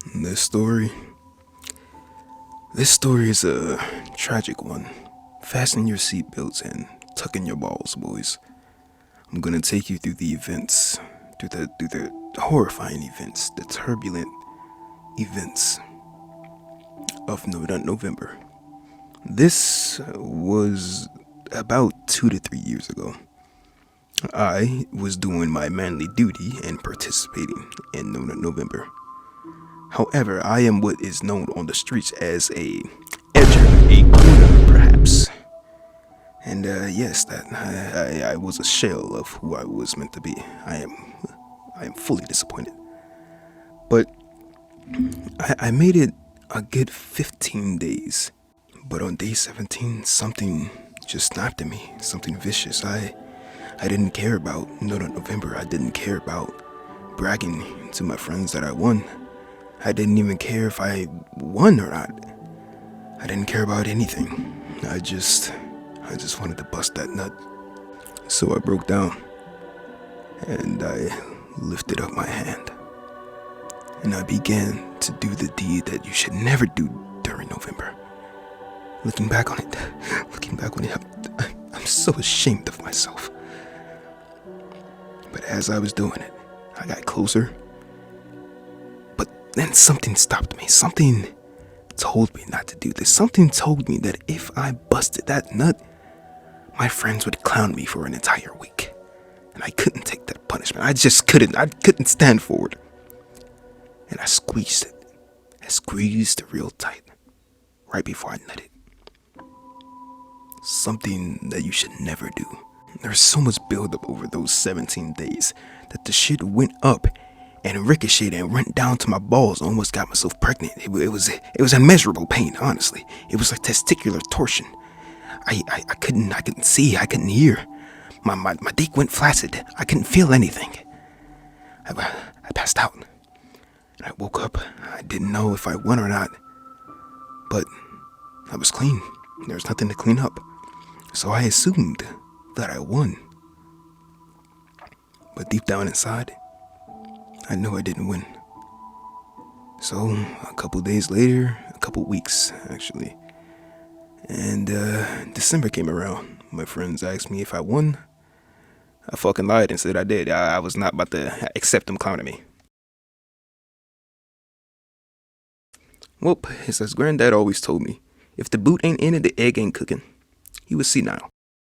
This story. This story is a tragic one. Fasten your seatbelts and tuck in your balls, boys. I'm gonna take you through the events, through the horrifying events, the turbulent events of November. This was about 2 to 3 years ago. I was doing my manly duty and participating in November. However, I am what is known on the streets as a edger, a GooN, perhaps. And yes, that I was a shell of who I was meant to be. I am fully disappointed. But I made it a good 15 days. But on day 17, something just snapped at me. Something vicious. I didn't care about November. I didn't care about bragging to my friends that I won. I didn't even care if I won or not. I didn't care about anything. I just wanted to bust that nut. So I broke down and I lifted up my hand and I began to do the deed that you should never do during November. Looking back on it, I'm so ashamed of myself. But as I was doing it, I got closer. But then something stopped me. Something told me not to do this. Something told me that if I busted that nut, my friends would clown me for an entire week. And I couldn't take that punishment. I just couldn't. I couldn't stand for it. And I squeezed it. I squeezed it real tight. Right before I nutted. Something that you should never do. There's so much buildup over those 17 days that the shit went up and ricocheted and went down to my balls. Almost got myself pregnant. It was immeasurable pain, honestly. It was like testicular torsion. I couldn't see, I couldn't hear. My dick went flaccid. I couldn't feel anything. I passed out. And I woke up. I didn't know if I won or not. But I was clean. There was nothing to clean up. So I assumed that I won. But deep down inside, I knew I didn't win. So a couple days later, a couple weeks actually, and December came around. My friends asked me if I won. I fucking lied and said I did. I was not about to accept them clowning me. Well, it's as granddad always told me, if the boot ain't in it, the egg ain't cooking. He was senile.